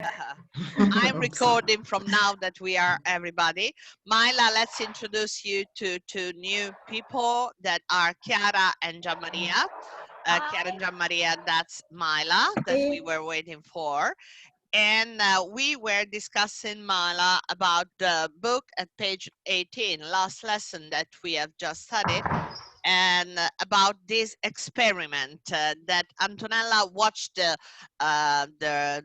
I'm recording from now that we are everybody. Myla, let's introduce you to two new people that are Chiara and Gianmaria. Chiara and Gianmaria, that's Myla that we were waiting for. And we were discussing, Myla, about the book at page 18, last lesson that we have just studied, and about this experiment that Antonella watched the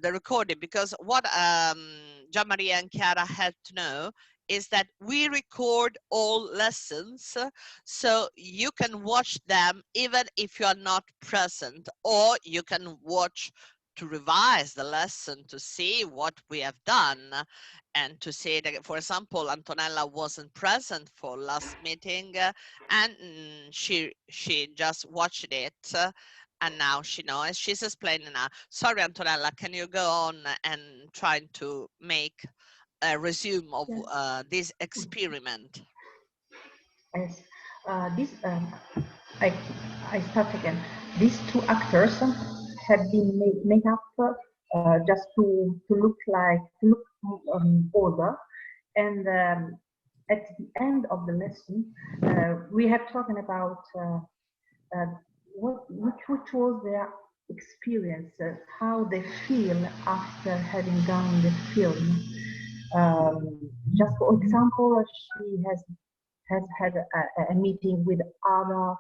recording, because what Gianmaria and Chiara had to know is that we record all lessons, so you can watch them even if you are not present, or you can watch to revise the lesson to see what we have done, and to see that, for example, Antonella wasn't present for last meeting, and she just watched it, and now she knows. She's explaining now. Sorry, Antonella, can you go on and trying to make a resume of this experiment? Yes. This I I start again. These two actors have been made up just to look older, and at the end of the lesson, we have talking about uh, which was their experience, how they feel after having done the film. Just for example, she has had a meeting with other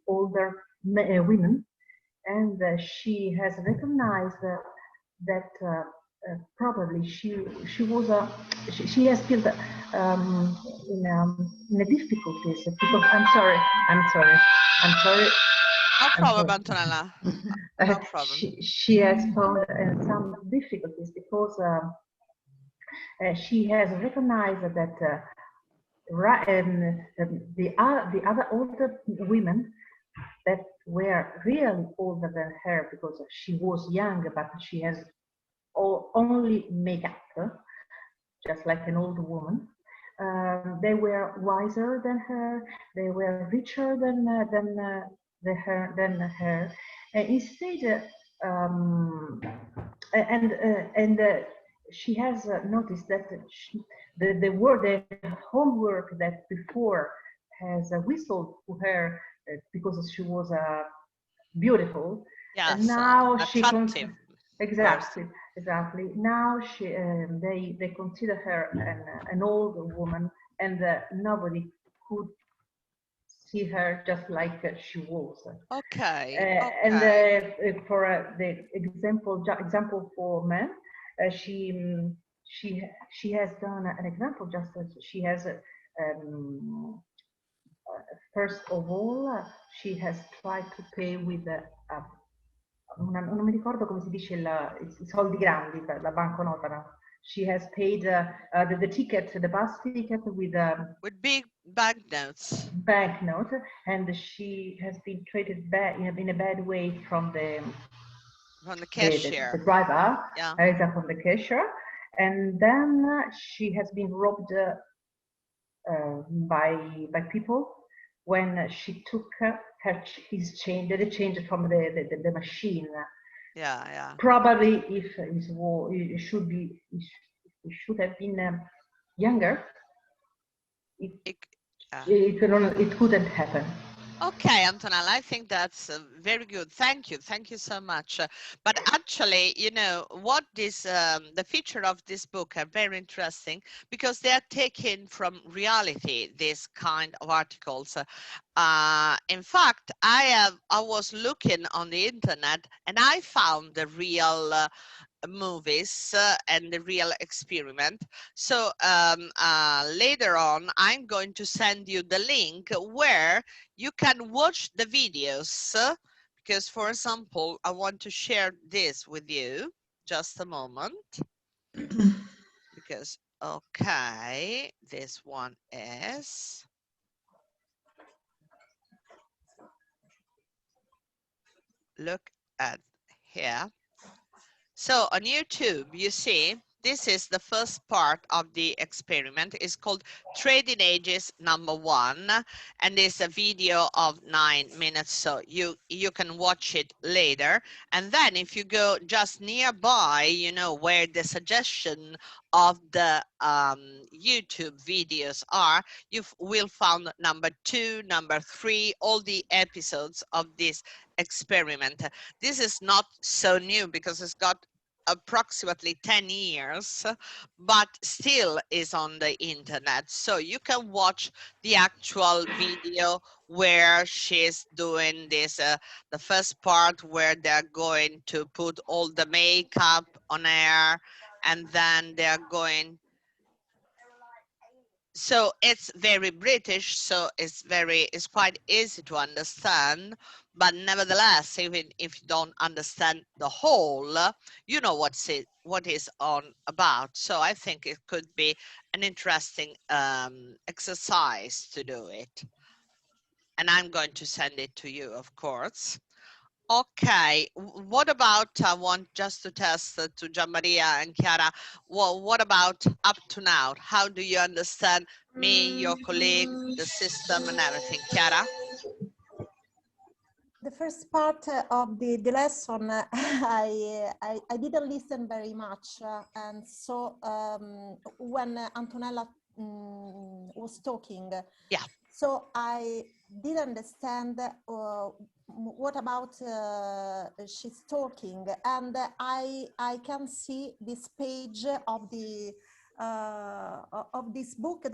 older women, and she has recognized that probably she was she has felt in a difficulties because I'm sorry. No problem, Antonella. No problem. She has found some difficulties because she has recognized that the other older women that were really older than her, because she was young, but she has only makeup, just like an old woman. They were wiser than her. They were richer than her. And instead, and she has noticed that the homework that before has whistled to her because she was beautiful. Yes, and now attractive. Exactly. Now they consider her an old woman, and nobody could see her just like she was. Okay. And for the example for men, she has done an example, just as she has first of all she has tried to pay with non mi ricordo come si dice i soldi grandi, la banconota, no? She has paid the ticket, the bus ticket with big banknotes. Banknote, and she has been treated bad in a bad way from the cashier, the driver, yeah, from the cashier, and then she has been robbed by people when she took his change, the change from the machine. Yeah. Probably if it should have been younger, it couldn't happen. Okay, Antonella, I think that's very good. Thank you so much. But actually, you know what, the feature of this book are very interesting, because they are taken from reality, this kind of articles. In fact, I was looking on the internet, and I found the real movies and the real experiment. So later on, I'm going to send you the link where you can watch the videos, because, for example, I want to share this with you. Just a moment. Because, okay, this one is... Look at here. So on YouTube, you see this is the first part of the experiment. It's called Trading Ages #1, and it's a video of 9 minutes, so you can watch it later. And then if you go just nearby, you know, where the suggestion of the YouTube videos are, you will find #2, #3, all the episodes of this experiment. This is not so new because it's got approximately 10 years, but still is on the internet. So you can watch the actual video where she's doing this, the first part where they're going to put all the makeup on her, and then they're going, so it's very British, so it's quite easy to understand, but nevertheless, even if you don't understand the whole, you know what is on about. So I think it could be an interesting exercise to do it. And I'm going to send it to you, of course. Okay, what about, I want just to test to Gianmaria and Chiara, well, what about up to now? How do you understand me, your colleague, the system and everything? Chiara? The first part of the lesson, I didn't listen very much. And so when Antonella was talking, Yeah. so I didn't understand what about she's talking. And I can see this page of this book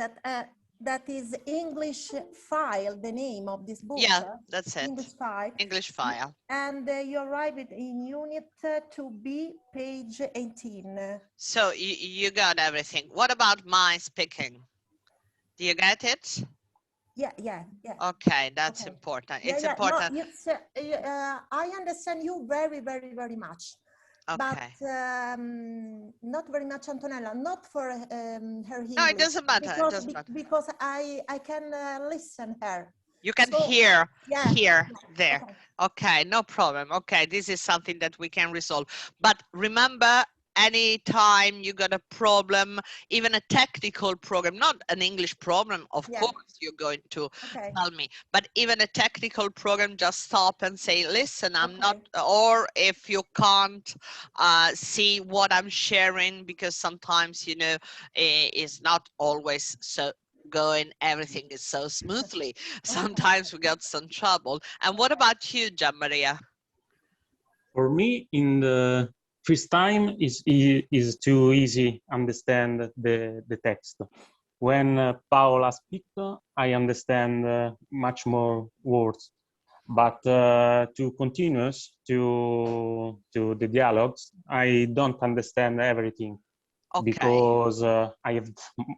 that is English file, the name of this book. Yeah, that's it. English file. English file. And you arrived in unit 2B, page 18. So you got everything. What about my speaking? Do you get it? Yeah. Okay, that's Okay. important. Yeah, It's yeah. No, important. it's, I understand you very, very, very much. Okay. But not very much Antonella, not for her English. No, it doesn't matter. It doesn't matter. Because I can listen her. You can So, hear yeah, here, yeah, there. okay. Okay, no problem. Okay, this is something that we can resolve. But remember, anytime you got a problem, even a technical program, not an English problem, of Yeah. course you're going to Okay. tell me, but even a technical program, just stop and say, listen, I'm Okay. not, or if you can't see what I'm sharing, because sometimes, you know, it's not always so going, everything is so smoothly. Sometimes we got some trouble. And what about you, Gianmaria? For me, in the first time is too easy understand the text. When Paola speaks, I understand much more words. But to continuous to the dialogues, I don't understand everything. Okay. Because I have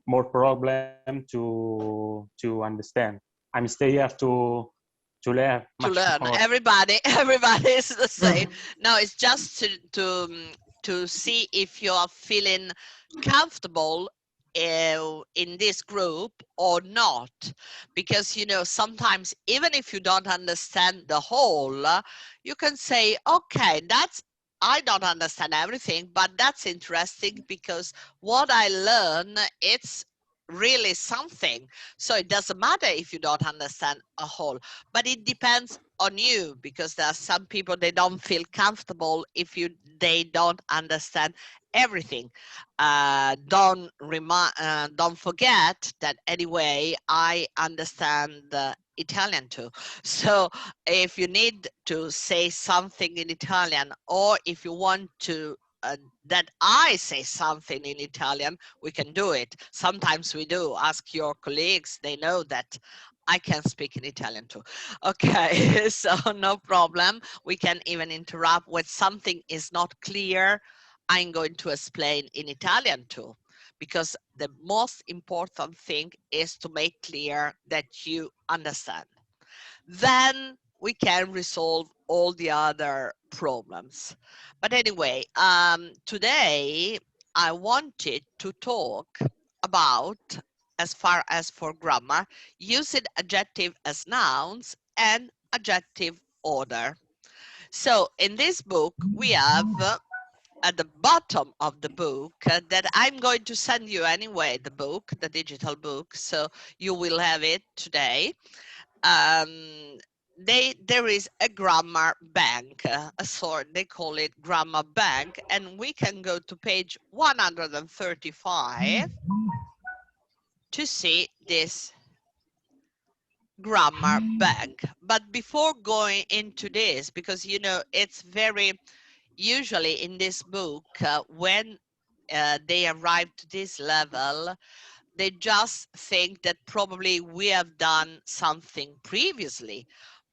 more problem to understand. I'm stay here to learn much more. Everybody is the same. No, it's just to see if you are feeling comfortable in this group or not, because you know, sometimes even if you don't understand the whole, you can say, okay, that's, I don't understand everything, but that's interesting because what I learn, it's really something. So it doesn't matter if you don't understand a whole, but it depends on you, because there are some people, they don't feel comfortable if they don't understand everything. Don't forget that anyway, I understand Italian too. So if you need to say something in Italian, or if you want to that I say something in Italian, we can do it. Sometimes we do. Ask your colleagues, they know that I can speak in Italian too. Okay, so no problem. We can even interrupt when something is not clear. I'm going to explain in Italian too, because the most important thing is to make clear that you understand. Then we can resolve all the other problems. But anyway, today I wanted to talk about, as far as for grammar, using adjective as nouns and adjective order. So in this book, we have at the bottom of the book that I'm going to send you anyway, the book, the digital book, so you will have it today. There is a grammar bank, a sort, they call it grammar bank, and we can go to page 135 to see this grammar bank. But before going into this, because you know it's very usually in this book when they arrive to this level, they just think that probably we have done something previously.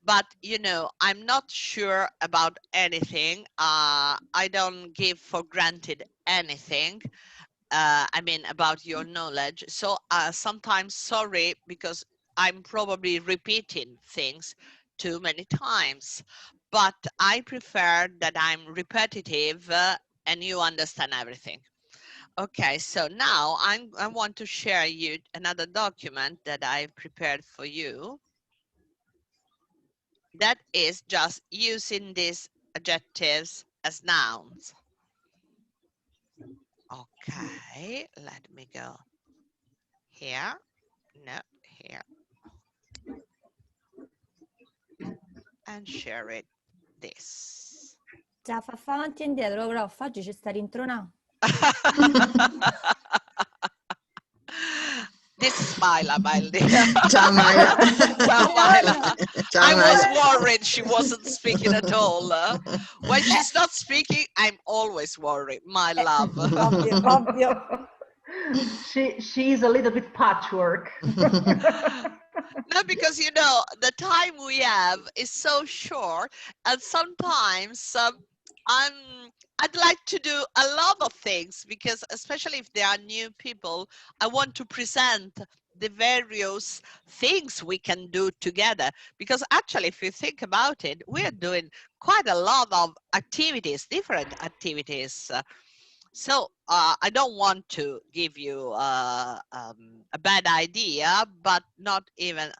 But you know, I'm not sure about anything. I don't give for granted anything. I mean, about your knowledge. So sometimes sorry, because I'm probably repeating things too many times, but I prefer that I'm repetitive and you understand everything. Okay, so now I want to share you another document that I've prepared for you. That is just using these adjectives as nouns. Okay, let me go here. No, here. And share it this. Già fa avanti e indietro, prof, oggi ci sta rintronato. This is Myla, my dear. Ciao Myla. Ciao, Myla. Ciao, I was Myla. worried she wasn't speaking at all. When she's not speaking, I'm always worried, my love. Ovvio, ovvio. She is a little bit patchwork. No, because you know, the time we have is so short, and sometimes I'd like to do a lot of things, because especially if there are new people, I want to present the various things we can do together. Because actually, if you think about it, we're doing quite a lot of activities, different activities. So I don't want to give you a bad idea, but not even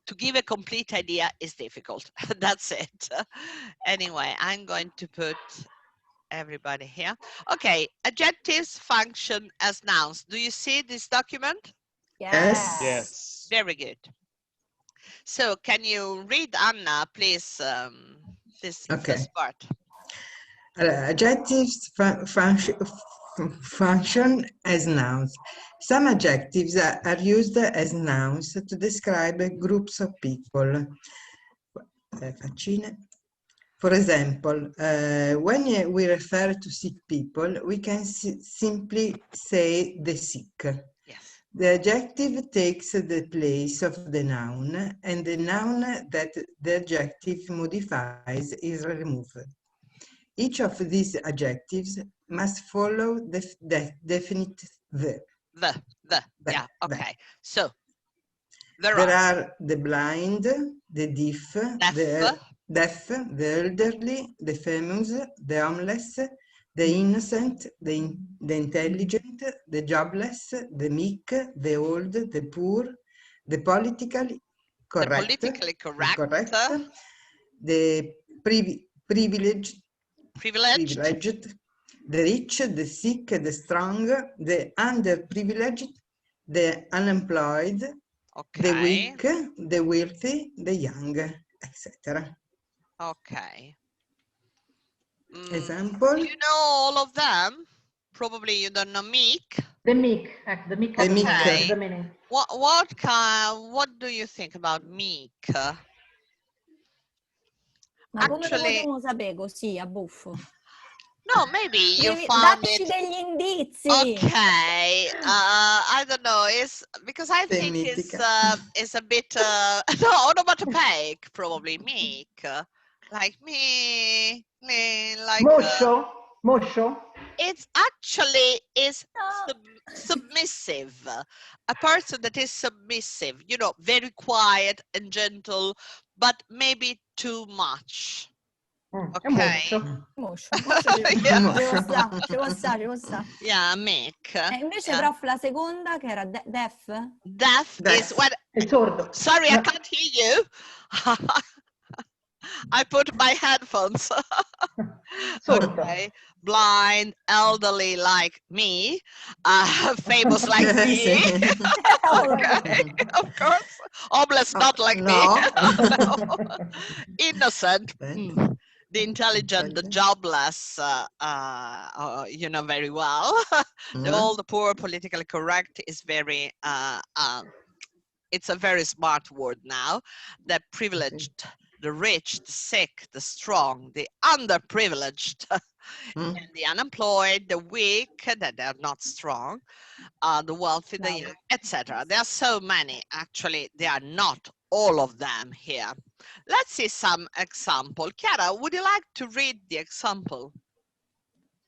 to give a complete idea is difficult. That's it. Anyway, I'm going to put everybody here. Okay, adjectives function as nouns. Do you see this document? Yes. Yes. Very good. So can you read, Anna, please, this Okay. first part? Adjectives function as nouns. Some adjectives are used as nouns to describe groups of people. For example, when we refer to sick people, we can simply say the sick. Yes. The adjective takes the place of the noun, and the noun that the adjective modifies is removed. Each of these adjectives must follow the definite verb. Yeah, okay. So, There are the blind, the deaf, the elderly, the famous, the homeless, the innocent, the intelligent, the jobless, the meek, the old, the poor, the politically correct, the privileged, the rich, the sick, the strong, the underprivileged, the unemployed, the weak, the wealthy, the young, etc. Okay. Example? You know all of them? Probably you don't know meek. The meek, the meek. Okay. The meaning. What do you think about meek? Ma come lo potremmo sapere così, a buffo? No, maybe you found Dacci it. degli indizi. Okay. I don't know. It's because I think it's a bit no, onomatopoeic, probably meek. Like me, like Mosho. It's actually submissive. A person that is submissive, you know, very quiet and gentle, but maybe too much. Okay. Moscio. Ci può sta. Yeah, meek. E invece, prof, la seconda che era deaf? Deaf is what? Sorry, I can't hear you. I put my headphones. Okay. blind, elderly like me, famous like me, okay, of course, homeless not like me, no. Innocent, the intelligent, the jobless, you know very well. The old, the poor, politically correct is very, it's a very smart word now. The privileged, the rich, the sick, the strong, the underprivileged, and the unemployed, the weak, that they're not strong, the wealthy, the young, etc. There are so many. Actually, there are not all of them here. Let's see some example. Chiara, would you like to read the example?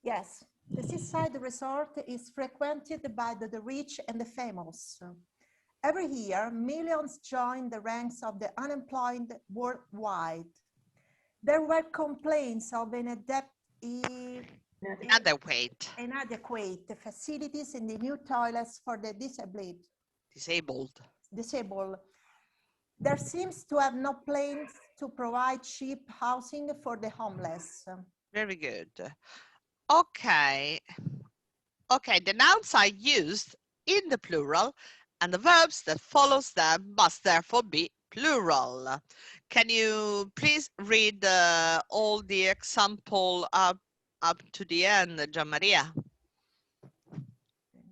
Yes. The seaside resort is frequented by the rich and the famous. Every year, millions join the ranks of the unemployed worldwide. There were complaints of inadequate facilities in the new toilets for the disabled. There seems to have no plans to provide cheap housing for the homeless. Very good. Okay. Okay, the nouns are used in the plural, and the verbs that follows them must therefore be plural. Can you please read all the example up to the end, Gian Maria?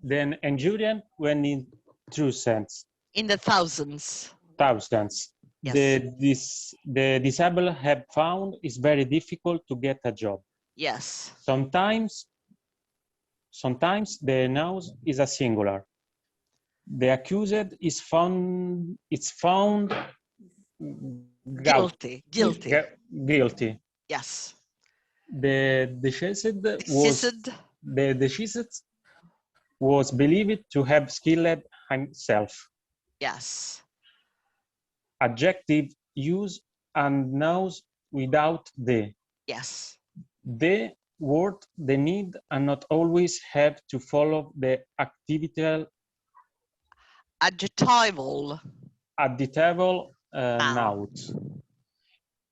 Then injurian when in true sense. In the thousands. Thousands. Yes. The disabled have found it's very difficult to get a job. Yes. Sometimes the noun is a singular. The accused is found guilty. Guilty. Yes. The deceased was believed to have killed himself. Yes. Adjective use and nouns without the. Yes. The word, the need, and not always have to follow the adjectival nouns.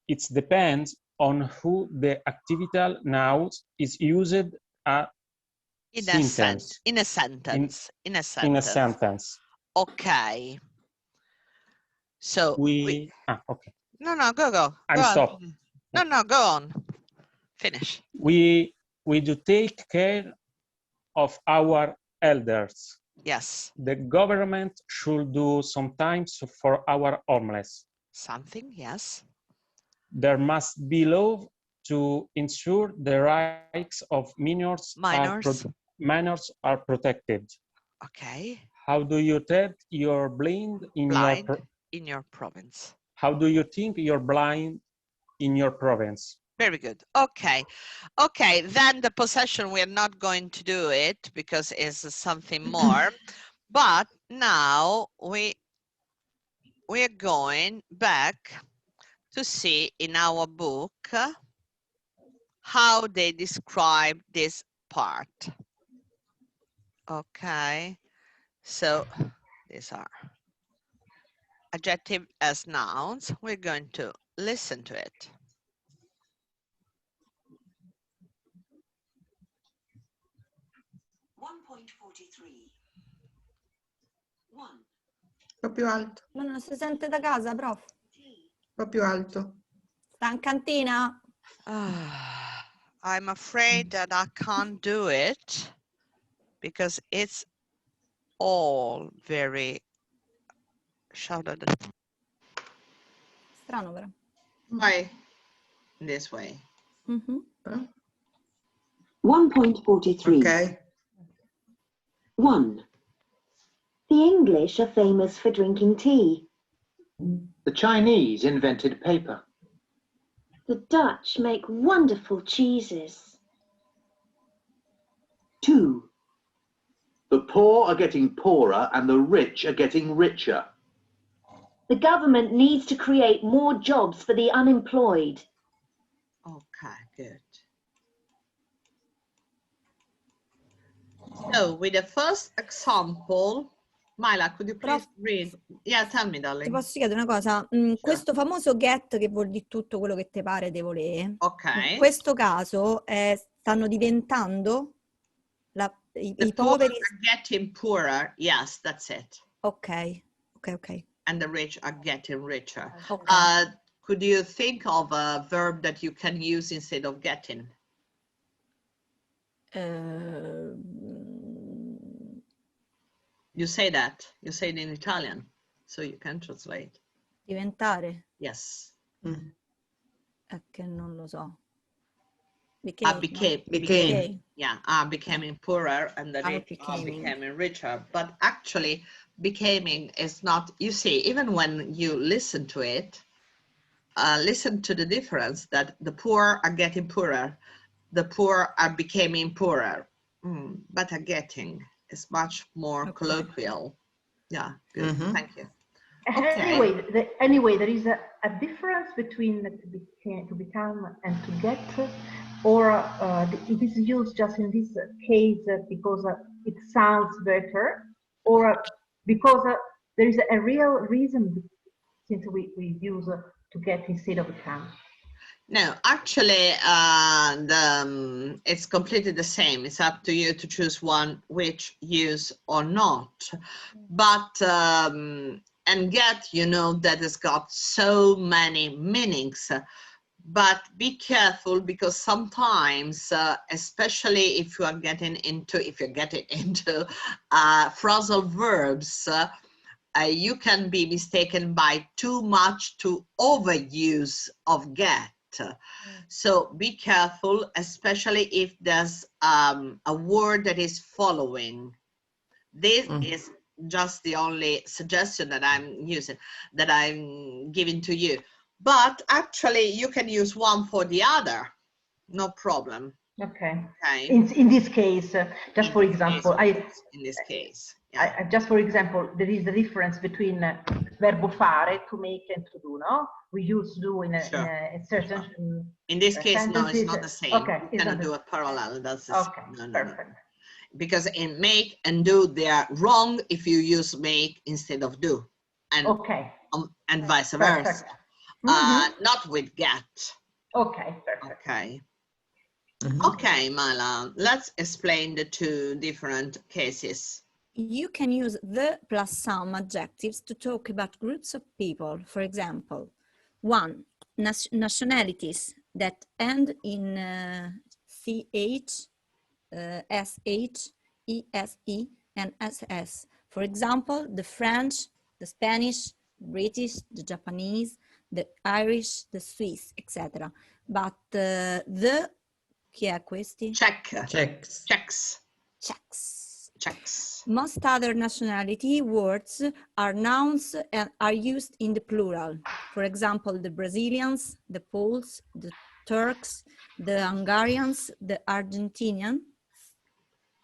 It depends on who the adjectival noun is used in a sentence. Okay. So okay. No, go. Stop. No, go on. Finish. We do take care of our elders. Yes. The government should do sometimes for our homeless. Something, yes. There must be law to ensure the rights of minors are protected. Okay. How do you treat your blind in your province? How do you think you're blind in your province? Very good. Okay. Okay, then the possession, we're not going to do it because it's something more. But now we are going back to see in our book how they describe this part. Okay. So these are adjective as nouns. We're going to listen to it. Un po' più alto. Ma non si sente da casa, prof? Un po' più alto. Sta in cantina? I'm afraid that I can't do it because it's all very shouted. Strano però. Why? This way. 1.43. Okay. 1. The English are famous for drinking tea. The Chinese invented paper. The Dutch make wonderful cheeses. 2. The poor are getting poorer and the rich are getting richer. The government needs to create more jobs for the unemployed. Okay, good. So with the first example, Myla, could you please read? Yeah, tell me, darling. Ti posso chiedere una cosa? Questo famoso get che vuol dire tutto quello che ti pare di volere. Ok. In questo caso stanno diventando i The poor poveri. are getting poorer. Yes, that's it. Ok, ok, ok. And the rich are getting richer. Okay. Could you think of a verb that you can use instead of getting? You say that. You say it in Italian, so you can translate. Diventare? Yes. È che non lo so. Became. Yeah, are becoming poorer and the rich are becoming. becoming richer. But actually, becoming is not, you see, even when you listen to it, listen to the difference that the poor are getting poorer, the poor are becoming poorer, but are getting is much more colloquial. Yeah, good. Thank you. Okay. Anyway, there is a difference between to become and to get, or it is used just in this case because it sounds better, or because there is a real reason since we use to get instead of become. No, actually, it's completely the same. It's up to you to choose one which use or not. But and get, you know, that has got so many meanings. But be careful, because sometimes, especially if you're getting into phrasal verbs, you can be mistaken by too much to overuse of get. So be careful, especially if there's a word that is following. This is just the only suggestion that I'm giving to you. But actually, you can use one for the other, no problem. Okay. Okay. In this case, just for example, just for example, there is the difference between verbo fare, to make, and to do. No, we use do in a certain. In this case, sentences. no, it's not the same. Okay, you cannot do a parallel. That's the okay. No, perfect. No. Because in make and do, they are wrong if you use make instead of do, and and vice versa. Not with get. Okay, perfect. Okay. Okay, Mala, let's explain the two different cases. You can use the plus some adjectives to talk about groups of people. For example, 1. Nationalities that end in CH, SH, ESE, and SS. For example, the French, the Spanish, British, the Japanese, the Irish, the Swiss, etc. But chi è questi? Czechs. Most other nationality words are nouns and are used in the plural. For example, the Brazilians, the Poles, the Turks, the Hungarians, the Argentinians,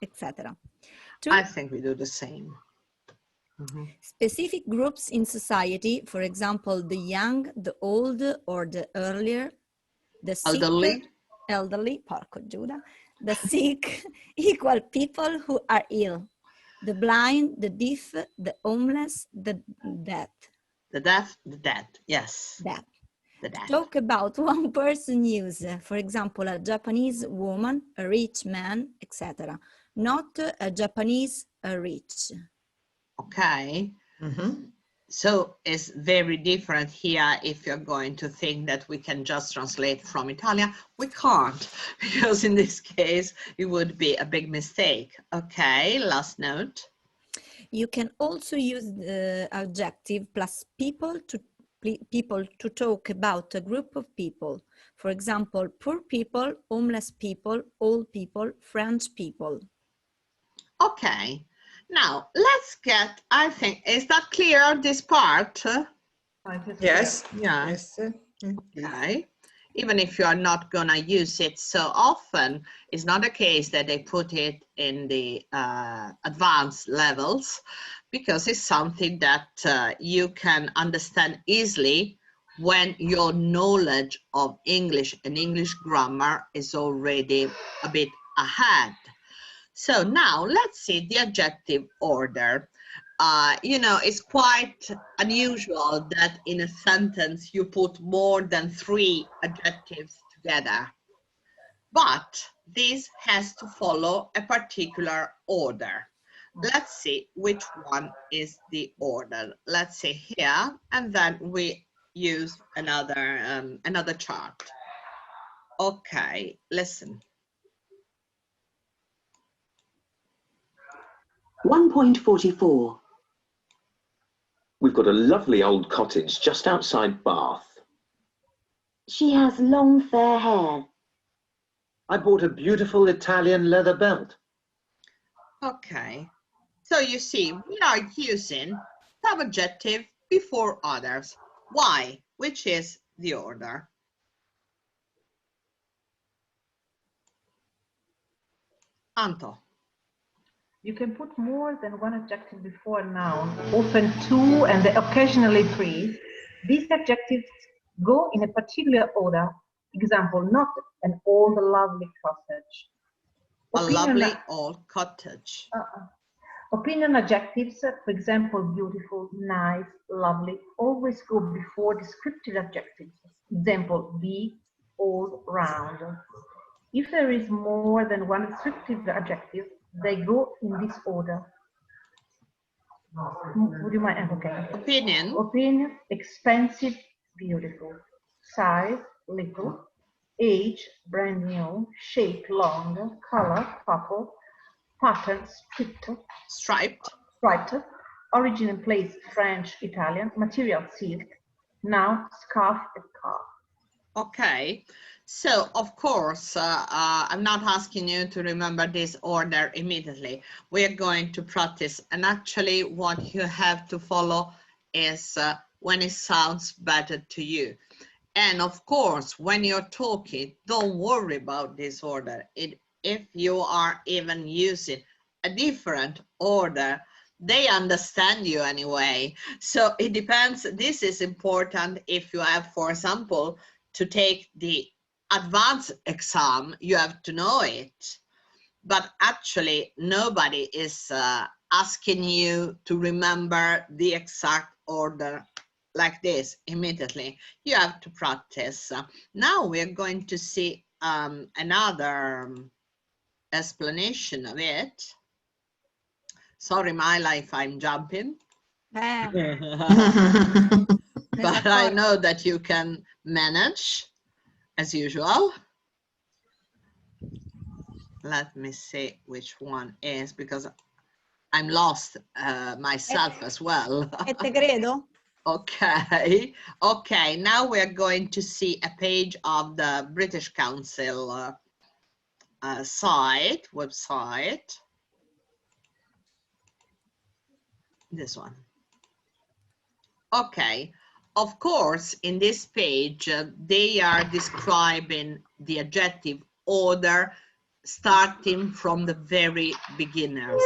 etc. I think we do the same. Specific groups in society, for example, the young, the old, or the earlier, the sick, elderly, porco Giuda, the sick, equal people who are ill, the blind, the deaf, the homeless, the dead. The deaf, the dead, yes. Dead. The dead. Talk about one person use, for example, a Japanese woman, a rich man, etc. Not a Japanese, a rich. Okay. So it's very different here. If you're going to think that we can just translate from Italian, we can't, because in this case, it would be a big mistake. Okay, last note. You can also use the adjective plus people to talk about a group of people. For example, poor people, homeless people, old people, French people. Okay. Now, let's get, I think, is that clear, this part? Yes. Yeah. Yes. Okay. Even if you are not going to use it so often, it's not a case that they put it in the advanced levels, because it's something that you can understand easily when your knowledge of English and English grammar is already a bit ahead. So now let's see the adjective order. You know, it's quite unusual that in a sentence you put more than 3 adjectives together. but this has to follow a particular order. Let's see which one is the order. Let's see here, and then we use another chart. Okay, listen. 1.44. We've got a lovely old cottage just outside Bath. She has long fair hair. I bought a beautiful Italian leather belt. Okay, so you see, we are using subjective before others. Why? Which is the order? Anto. You can put more than one adjective before a noun, often two and occasionally three. These adjectives go in a particular order. Example, not an old lovely cottage. Lovely old cottage. Opinion adjectives, for example, beautiful, nice, lovely, always go before descriptive adjectives. Example, big, old, round. If there is more than one descriptive adjective, they go in this order. Would you mind? Okay. Opinion. Opinion, expensive, beautiful. Size, little. Age, brand new. Shape, long. Color, purple. Pattern, striped. Origin and place, French, Italian. Material, silk. Noun, scarf, and car. Okay, so of course, I'm not asking you to remember this order immediately. We are going to practice, and actually what you have to follow is when it sounds better to you. And of course, when you're talking, don't worry about this order. If you are even using a different order, they understand you anyway. So it depends. This is important if you have, for example, to take the advanced exam, you have to know it. But actually, nobody is asking you to remember the exact order like this immediately. You have to practice. Now we're going to see another explanation of it. Sorry, Myla, if I'm jumping. But I know that you can manage as usual. Let me see which one is, because I'm lost myself as well. Te credo. Okay, okay, now we're going to see a page of the British Council website. This one. Okay, of course, in this page, they are describing the adjective order starting from the very beginners.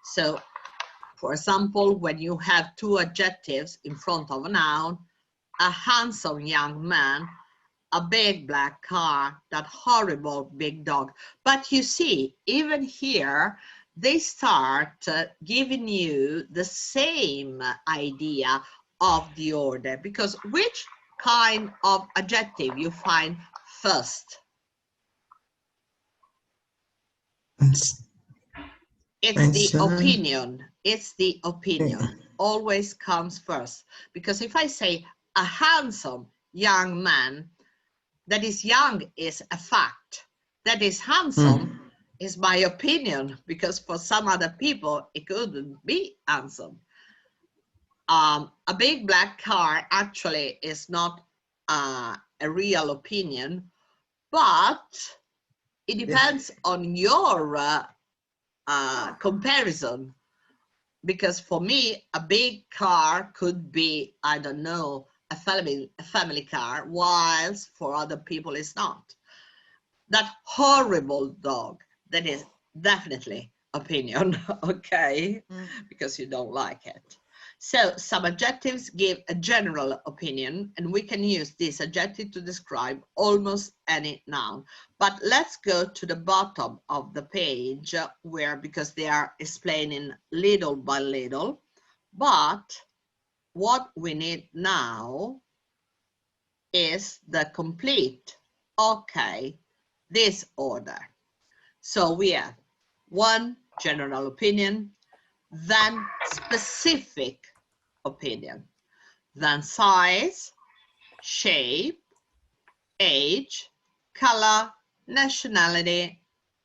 So, for example, when you have two adjectives in front of a noun, a handsome young man, a big black car, that horrible big dog. But you see, even here, they start giving you the same idea of the order, because which kind of adjective you find first? It's the opinion. It's the opinion. Always comes first. Because if I say a handsome young man, that is young is a fact. That is handsome is my opinion, because for some other people, it couldn't be handsome. A big black car actually is not a real opinion, but it depends on your comparison. Because for me, a big car could be, I don't know, a family car, whilst for other people it's not. That horrible dog, that is definitely opinion, okay? Because you don't like it. So some adjectives give a general opinion, and we can use this adjective to describe almost any noun. But let's go to the bottom of the page where, because they are explaining little by little, but what we need now is the complete. Okay, this order. So we have 1 general opinion, then specific opinion, then size, shape, age, color, nationality,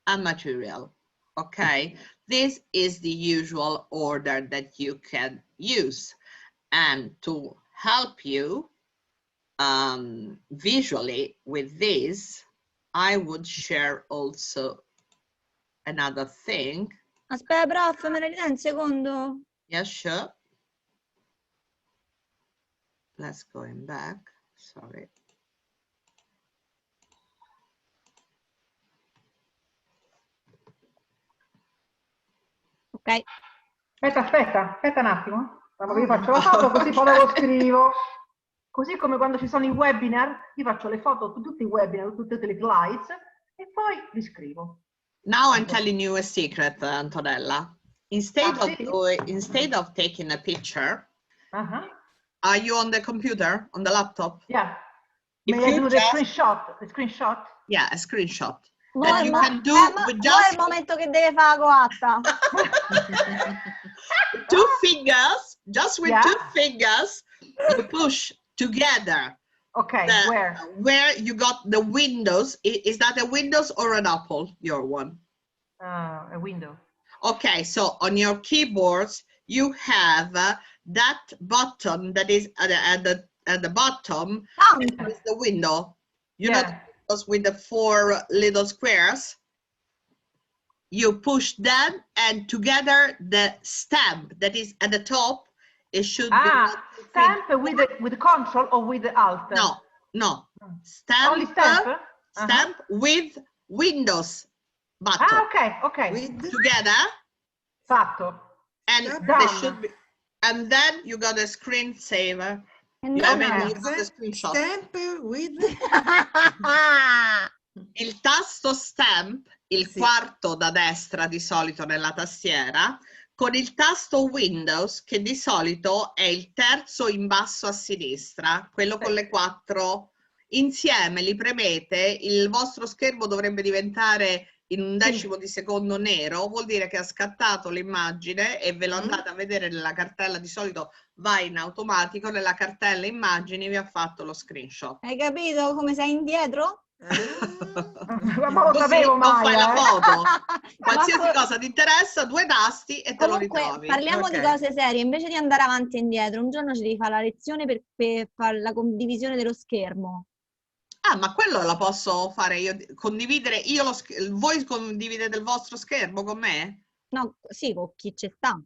and material. Okay, this is the usual order that you can use. And to help you visually with this, I would share also another thing. Aspetta, prof, me ne dai un secondo? Yeah, sure. Let's go back. Sorry. Ok. Aspetta un attimo. Io faccio la foto così poi lo scrivo. Così come quando ci sono i webinar, io faccio le foto su tutti i webinar, su tutte le slides e poi li scrivo. Now I'm telling you a secret, Antonella. Instead of taking a picture, are you on the computer, on the laptop? Yeah. If May I you do the screenshot? A screenshot? Yeah, a screenshot. That you can do with just... è il momento che deve fare la coatta. 2 fingers, just with 2 fingers, you push together. Okay, where you got the windows. Is that a Windows or an Apple, your one? A window. Okay, so on your keyboards, you have that button that is at the bottom. Is the window. You know, with the 4 little squares. You push them, and together the stamp that is at the top, it should be stamp with the control or with the alt? No. Stamp. Only stamp? Stamp with Windows button. Okay. Together. Fatto. And they should be, and then you got a screensaver. You got a screenshot. Stamp with Il tasto stamp, il quarto da destra di solito nella tastiera, con il tasto Windows che di solito è il terzo in basso a sinistra, quello con le 4 insieme, li premete, il vostro schermo dovrebbe diventare in 1/10 di secondo nero, vuol dire che ha scattato l'immagine e ve lo andate a vedere nella cartella, di solito va in automatico, nella cartella immagini vi ha fatto lo screenshot. Hai capito come sei indietro? Ma lo sapevo mai, non fai la foto. Qualsiasi cosa ti interessa, 2 tasti e te lo ritrovi. Parliamo di cose serie, invece di andare avanti e indietro, un giorno ci devi fare la lezione per fare la condivisione dello schermo. Ah, ma quello la posso fare io, condividere io voi condividete il vostro schermo con me? No, sì, con chi ci sta. No.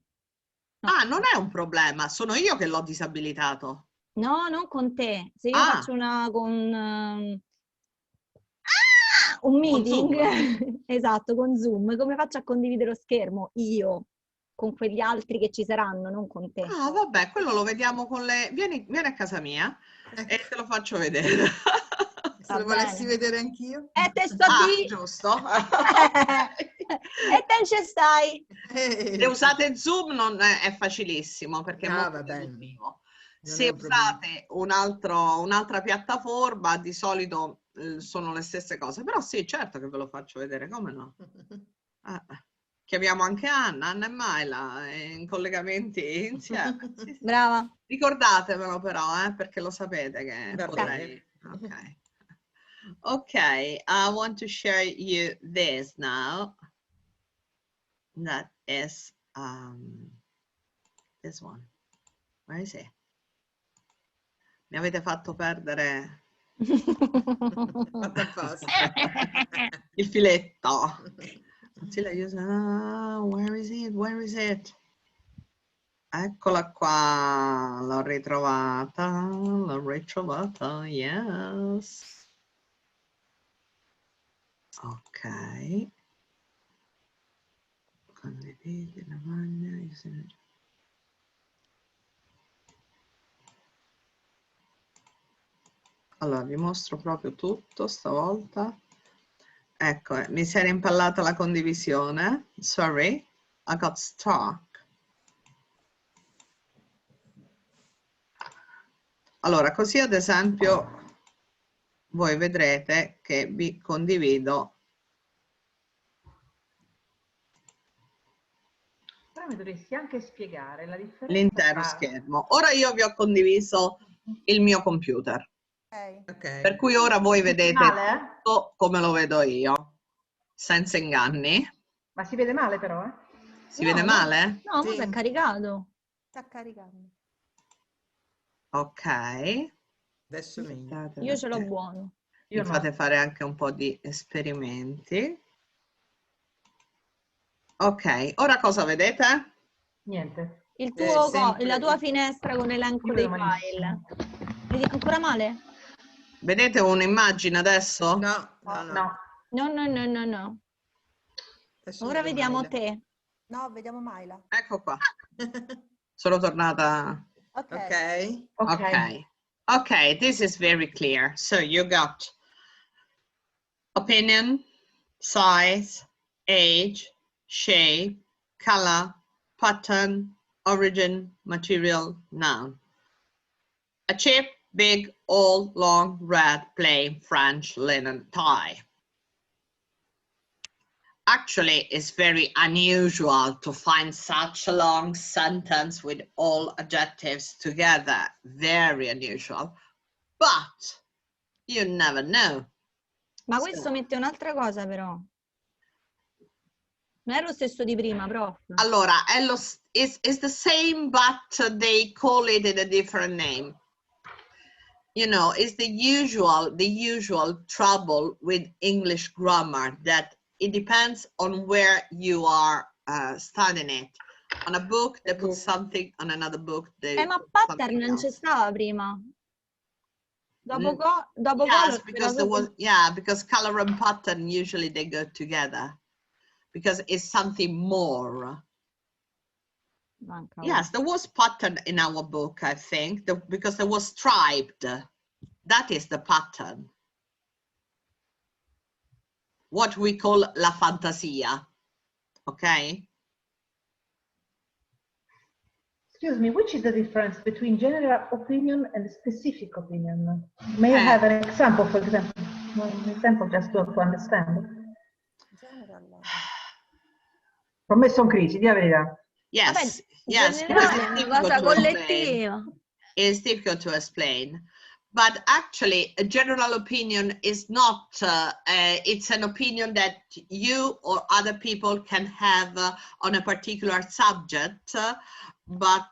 Ah, non è un problema, sono io che l'ho disabilitato. No, non con te. Se io faccio un meeting, esatto, con Zoom, come faccio a condividere lo schermo? Io, con quegli altri che ci saranno, non con te. Ah, vabbè, quello lo vediamo con le... Vieni a casa mia e te lo faccio vedere. Se lo volessi vedere anch'io. E te sto di... giusto. E te ci stai. Se usate Zoom non è facilissimo perché è molto produttivo. Se usate un'altra piattaforma, di solito sono le stesse cose, però sì, certo che ve lo faccio vedere, come no? Chiamiamo anche Anna e Maila in collegamenti insieme. Sì. Brava. Ricordatemelo però, perché lo sapete che potrei... Okay, I want to share you this now. That is this one. Where is it? Mi avete fatto perdere il filetto. Where is it? Where is it? Eccola qua, l'ho ritrovata, yes. Ok. Condividi la maglia. Allora, vi mostro proprio tutto stavolta. Ecco, mi si era impallata la condivisione. Sorry, I got stuck. Allora, così ad esempio voi vedrete che vi condivido. Però mi dovresti anche spiegare la differenza L'intero schermo. Ora io vi ho condiviso il mio computer. Ok. Per cui ora voi vedete male? tutto come lo vedo io, senza inganni. Ma si vede male però, eh? Si vede male? No, ma Sì. si è caricato. Sta caricando. Ok. Adesso meglio. Aspettate, Io ce l'ho perché buono. Io mi no. fate fare anche un po' di esperimenti. Ok, ora cosa vedete? Niente. Il tuo sempre- la tua finestra con l'elenco Io dei vedo malissimo. file. Vedi ancora male? Vedete un'immagine adesso? No, no, no. No. No, no, no, no, no. Adesso Ora vedo vediamo Maila. te. No, vediamo Maila. Ecco qua. Sono tornata. Ok. Ok. Okay. Okay, this is very clear. So you got opinion, size, age, shape, color, pattern, origin, material, noun. A cheap, big, old, long, red, plain French linen tie. Actually, it's very unusual to find such a long sentence with all adjectives together. Very unusual. But you never know. Ma questo mette un'altra cosa però. Non è lo stesso di prima, prof. Allora, it's the same, but they call it in a different name. You know, it's the usual trouble with English grammar that it depends on where you are studying it. On a book, they put something, on another book, they Ma put pattern something non c'è else. stava prima. Dopo, Mm. dopo Yes, color, because there was, because color and pattern usually they go together because it's something more. Manca Yes, there was pattern in our book, I think, because there was striped. That is the pattern. What we call la fantasia. Okay? Excuse me, which is the difference between general opinion and specific opinion? May I have an example, for example? An example just to understand. General. Ho messo in crisi, di la verità. Yes, Vabbè, yes, because generale, it's è una difficult cosa to explain. collettiva. It's difficult to explain. But actually, a general opinion is not, it's an opinion that you or other people can have on a particular subject, but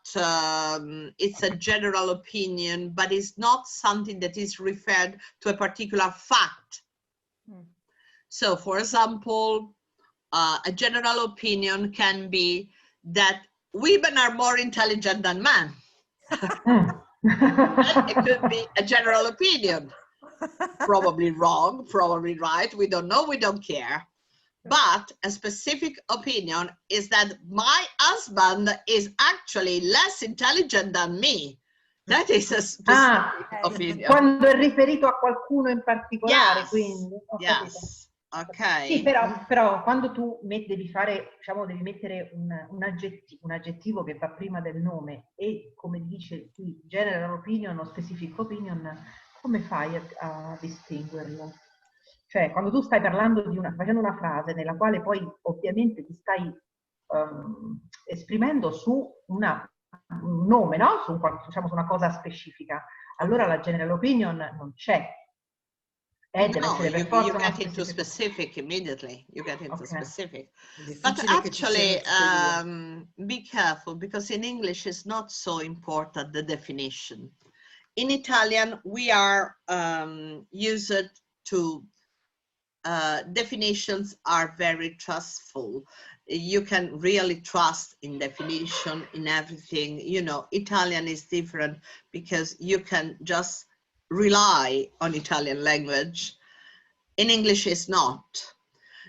it's a general opinion, but it's not something that is referred to a particular fact. So, for example, a general opinion can be that women are more intelligent than men. It could be a general opinion. Probably wrong, probably right. We don't know, we don't care. But a specific opinion is that my husband is actually less intelligent than me. That is a specific opinion. Quando è riferito a qualcuno in particolare, Yes, quindi. yes. Ok. Sì, però quando tu devi fare, diciamo, devi mettere un aggettivo che va prima del nome e, come dice qui, general opinion o specific opinion, come fai a distinguerlo? Cioè, quando tu stai parlando facendo una frase nella quale poi ovviamente ti stai esprimendo su un nome, no? Diciamo, su una cosa specifica, allora la general opinion non c'è. No, you get into specific immediately. You get into specific. But actually, be careful, because in English it's not so important, the definition. In Italian, we are used to, definitions are very trustful. You can really trust in definition, in everything. You know, Italian is different because you can just rely on Italian language. In English, it's not.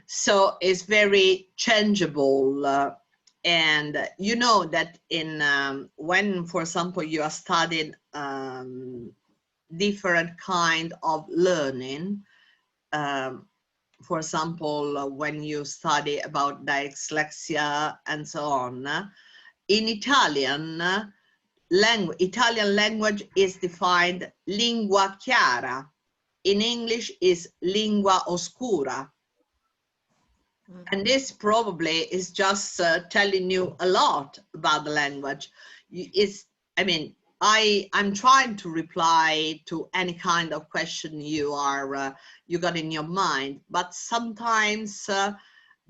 So it's very changeable. And you know that in when, for example, you are studying different kind of learning, for example, when you study about dyslexia and so on, in Italian, Italian language is defined lingua chiara. in English is lingua oscura. And this probably is just telling you a lot about the language. I mean, I'm trying to reply to any kind of question you got in your mind, but sometimes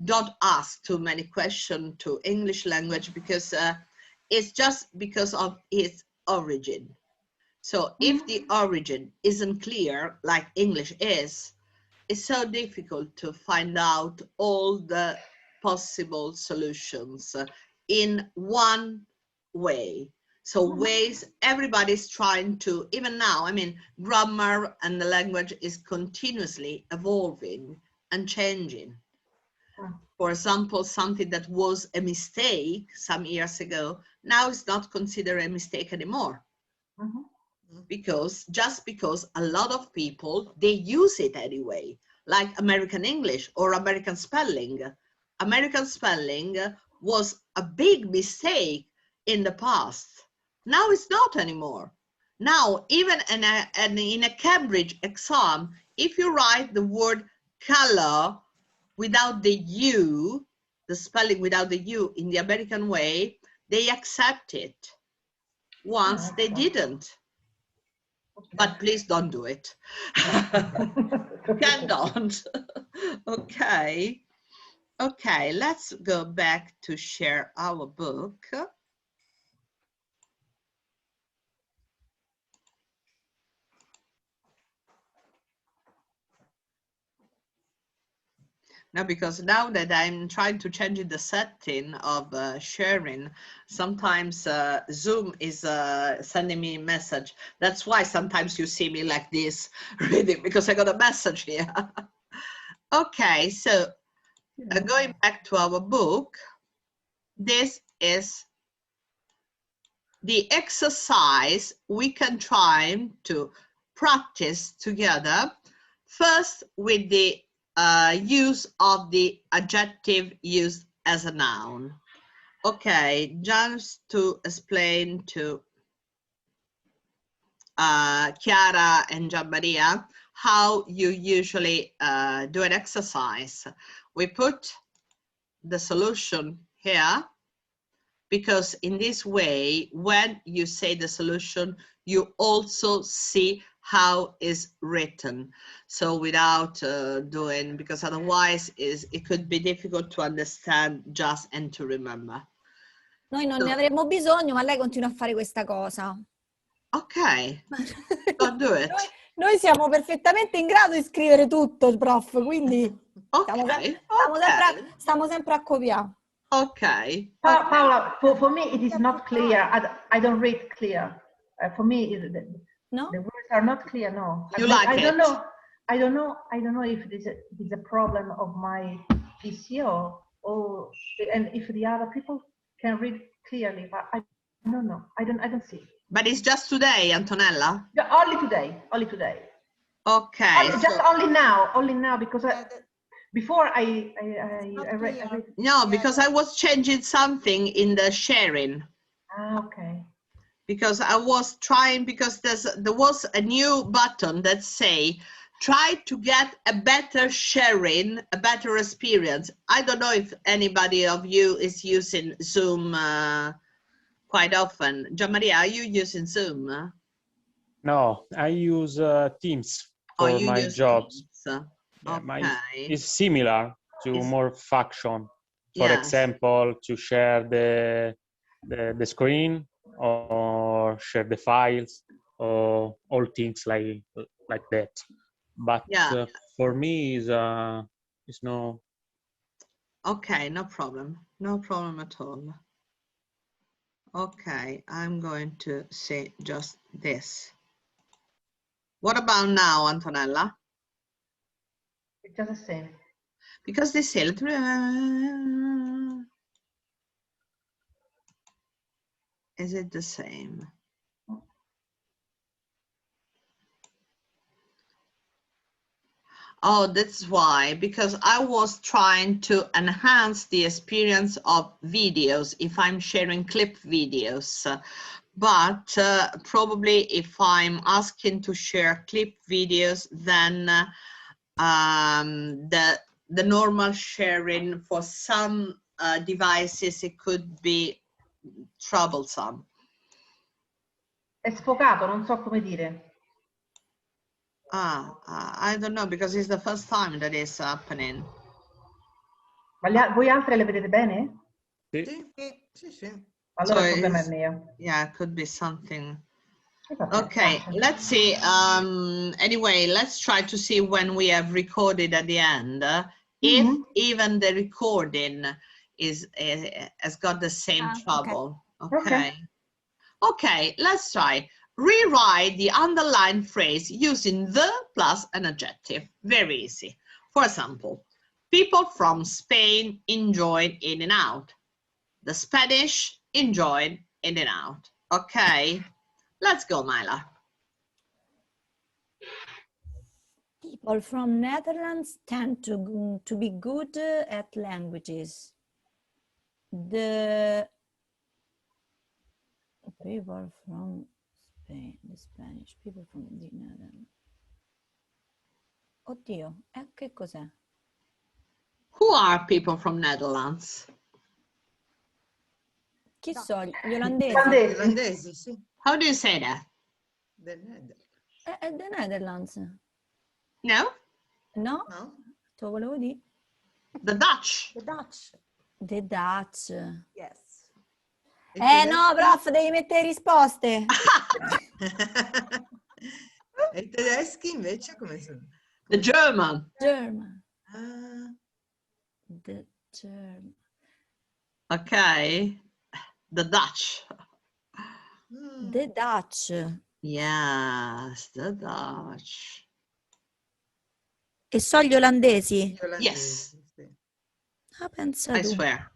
don't ask too many questions to English language, because it's just because of its origin. So if the origin isn't clear, like English is, it's so difficult to find out all the possible solutions in one way. So ways, everybody's trying to, even now, I mean, grammar and the language is continuously evolving and changing. For example, something that was a mistake some years ago, now is not considered a mistake anymore. Because a lot of people, they use it anyway, like American English or American spelling. American spelling was a big mistake in the past. Now it's not anymore. Now, even in a Cambridge exam, if you write the word color without the U, the spelling without the U in the American way, they accept it. Once they didn't. But please don't do it. Don't. Okay. Okay, let's go back to share our book. Now, because now that I'm trying to change the setting of sharing, sometimes Zoom is sending me a message. That's why sometimes you see me like this reading, because I got a message here. Okay, so going back to our book, this is the exercise we can try to practice together. First, with the use of the adjective used as a noun. Okay, just to explain to Chiara and Gianmaria how you usually do an exercise. We put the solution here, because in this way, when you say the solution, you also see how is written. So without doing, because otherwise it could be difficult to understand just and to remember. Noi non ne avremmo bisogno, ma lei continua a fare questa cosa. Ok, don't do it. Noi siamo perfettamente in grado di scrivere tutto, prof, quindi stiamo sempre a copiare. Okay. Paola, for me it is not clear. I don't read clear. For me, no? the words are not clear. No. You like it? I don't know if it is a problem of my PC or and if the other people can read clearly. But I don't know. I don't see. But it's just today, Antonella? Yeah, only today. Only today. Okay. Just only now because before I read. No, because I was changing something in the sharing. Okay. Because I was trying, because there was a new button that say, try to get a better sharing, a better experience. I don't know if anybody of you is using Zoom quite often. Gianmaria, are you using Zoom? No, I use Teams for my jobs. Yeah, it's similar to more function. For example, to share the screen or share the files or all things like that. But for me, is no. Okay, no problem. No problem at all. Okay, I'm going to say just this. What about now, Antonella? It's just the same. Because they say, is it the same? Oh, that's why, because I was trying to enhance the experience of videos if I'm sharing clip videos. but probably if I'm asking to share clip videos, then the normal sharing for some devices, it could be troublesome. È sfocato, non so come dire. I don't know, because it's the first time that is happening. Ma voi altre le vedete bene? Sì. Sì, sì. Allora So il problema è it's- mio. Yeah, it could be something. Vabbè, Okay, lascialo. let's see. Anyway, let's try to see when we have recorded at the end. If even the recording has got the same trouble. Okay. Okay, let's try. Rewrite the underlined phrase using the plus an adjective. Very easy. For example, people from Spain enjoyed in and out. The Spanish enjoyed in and out. Okay, let's go, Myla. People from Netherlands tend to be good at languages. The people from Spain, the Spanish people from the Netherlands. Oddio, che cos'è? Who are people from Netherlands? Chi so, gli olandesi? Olandesi, sì. How do you say that? The Netherlands. È the Netherlands. No? No? No? Te lo volevo dire. The Dutch. The Dutch. The Dutch. Yes. No, prof, devi mettere risposte. E i tedeschi invece come sono? The German. German. Ah, The German. Okay. The Dutch. The Dutch. Yes, the Dutch. E so gli olandesi? gli olandesi, Yes. sì. Ah, pensa I tu. swear.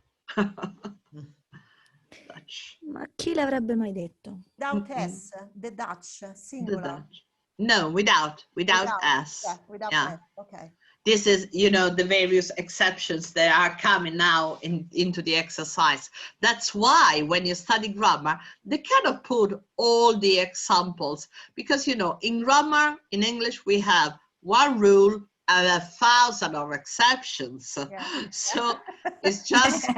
Dutch. Ma chi l'avrebbe mai detto? Without S, the Dutch, The singular. Dutch. No, without S. Yeah, without Yeah. S, okay. This is, you know, the various exceptions that are coming now into the exercise. That's why when you study grammar, they cannot put all the examples because, you know, in grammar, in English, we have one rule and 1,000 of exceptions. Yeah. So it's just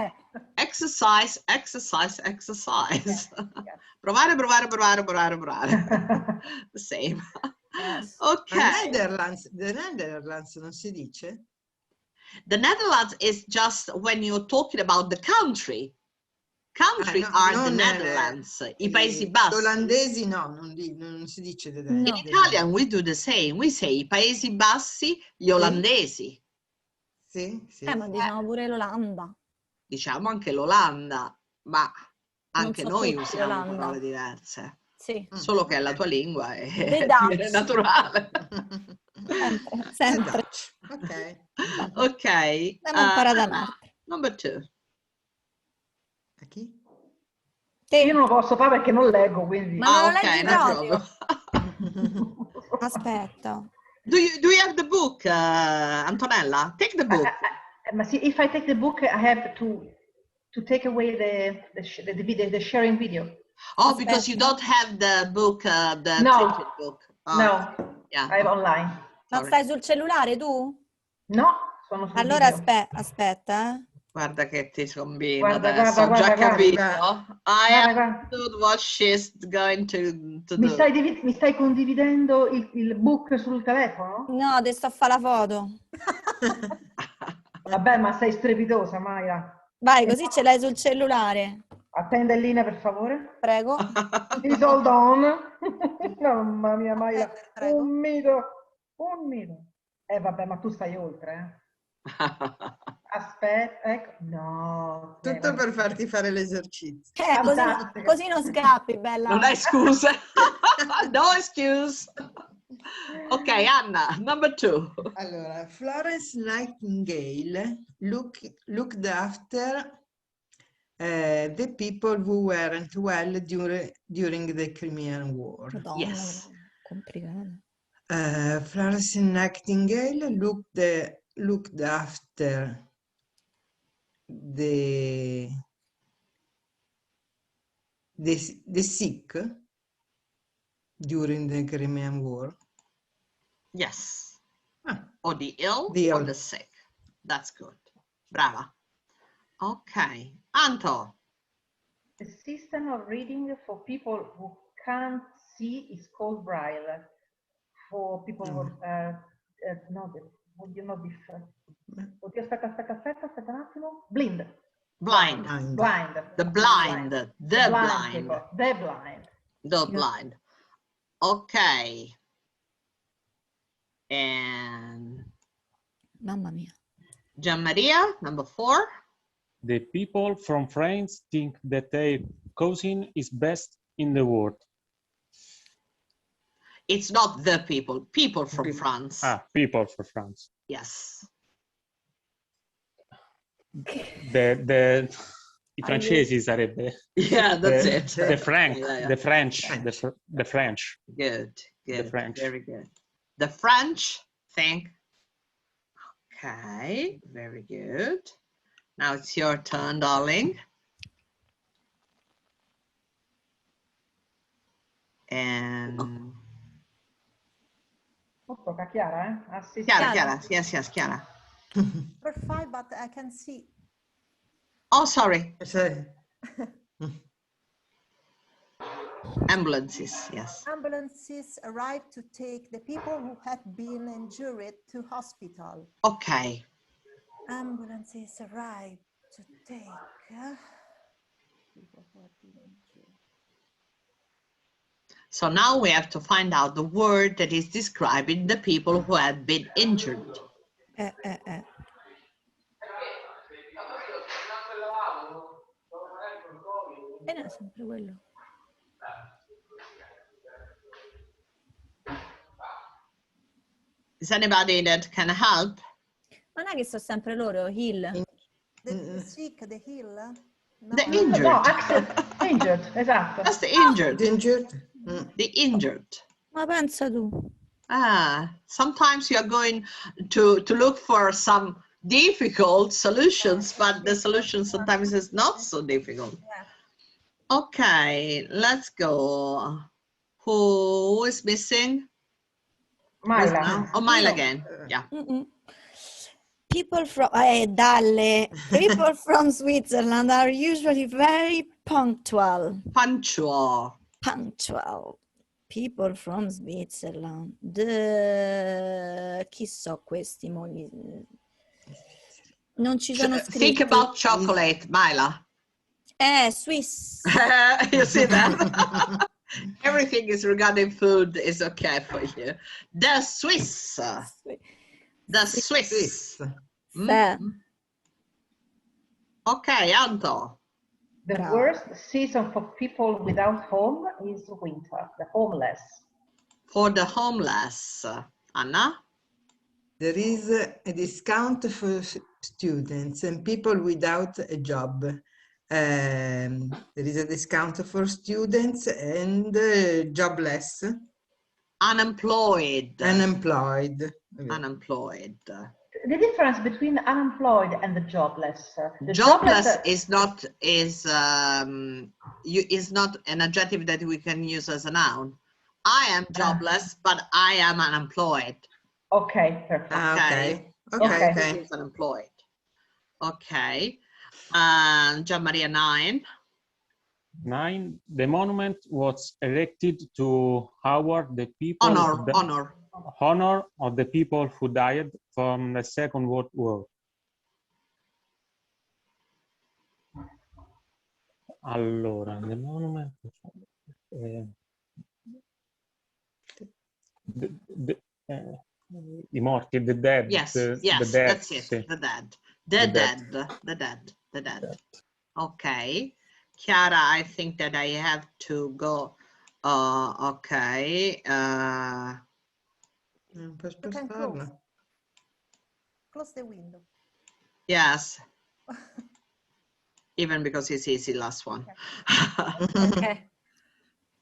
exercise, exercise, exercise. Yeah. Provare, provare, provare, provare, provare. The same. Yes. Okay. Ma the Netherlands non si dice? The Netherlands is just when you're talking about the country. Country are the Netherlands. I Paesi Bassi. Gli olandesi no, non si dice the In Italian we do the same. We say i Paesi Bassi, gli olandesi. Sì, sì. Ma diciamo pure l'Olanda. Diciamo anche l'Olanda, ma anche so noi tutti usiamo l'Olanda. parole diverse. Sì. Solo che è la tua lingua e The ti viene Dutch. naturale. Sempre, sempre. Ok. Ok. Abbiamo imparato a Anna, Marta. number 2. A chi? Io non lo posso fare perché non leggo, quindi... Ma non lo ok, leggi no proprio. Aspetta. Do you have the book, Antonella? Take the book. Ma sì, if I take the book, I have to take away the video, the sharing video. Oh, because you don't have the book, the No. printed book. Oh, No, yeah. I have online. Non Sorry. stai sul cellulare tu? No, sono sul Allora video. aspetta. Guarda che ti combina Guarda, adesso, ho guarda, già guarda, capito. guarda. I Guarda. understood what she's going to Mi do. stai condividendo il book sul telefono? No, adesso sto a fare la foto. Vabbè, ma sei strepitosa, Maya. Vai, così ce l'hai sul cellulare. Attenda in linea, per favore. Prego. Please hold on. Mamma mia, Maya. Prego. Un mito. Vabbè, ma tu stai oltre, Aspetta, ecco. No. Tutto per farti fare l'esercizio. Fantastico. Così non scappi, bella. Non hai scuse. No excuse. Ok, Anna, number 2. Allora, Florence Nightingale looked after the people who weren't well during the Crimean War. Madonna, Yes. complicato. Florence Nightingale looked after the the sick during the Crimean War. Yes. Ah. Or the ill The or ill. the sick. That's good. Brava. Okay. Anto. The system of reading for people who can't see is called Braille. For people who no, oddio, no, oddio, aspetta un attimo. Blind. Blind. Blind. The blind. The blind. People. The blind. The blind. Okay. And Mamma mia. Gian Maria, number 4. The people from France think that their cousin is best in the world. It's not the people. People from France. Ah, people from France. Yes. I francesi sarebbe. Yeah, that's it. The French, Yeah. the French, the French. Good, good. The French. Very good. The French think. Okay, very good. Now it's your turn, darling. And Tocca Chiara, eh? Ah, sì, Chiara. Yes, Chiara. Number 5, but I can see. Oh, sorry. Sorry. Ambulances, yes. Ambulances arrive to take the people who have been injured to hospital. Okay. Ambulances arrive to take people who have been injured. So now we have to find out the word that is describing the people who have been injured. No, è sempre quello. Is anybody that can help? Ma non è che sono sempre loro, Hill. The sick, the ill? No, The injured. No, injured, esatto. That's the injured. The injured. The injured. Ma pensa tu. Sometimes you are going to look for some difficult solutions, but the solution sometimes is not so difficult. Yeah. Okay, let's go. Who is missing? Maila. Oh, Mile again. Yeah. People from people from Switzerland are usually very punctual. Punctual. People from Switzerland. Chi so questi? Non ci sono scritti. Think about chocolate, Mila. Swiss. You see that? Everything is regarding food is okay for you. The Swiss. The Swiss. Okay, Anto. The worst season for people without home is winter, the homeless. For the homeless. Anna? There is a discount for students and people without a job. There is a discount for students and jobless. Unemployed. Unemployed. Unemployed. The difference between unemployed and the jobless. The jobless is not an adjective that we can use as a noun. I am jobless, but I am unemployed. Okay, perfect. Okay. Is unemployed. Okay. Gian Maria 9. 9. The monument was erected to honor the people. Honor of the people who died from the Second World War. Allora, the monument. I morti, the dead. Yes, the dead, that's it. sì. The dead. Okay. Chiara, I think that I have to go. Okay. You can close the window. Yes. Even because it's easy, last one. Okay.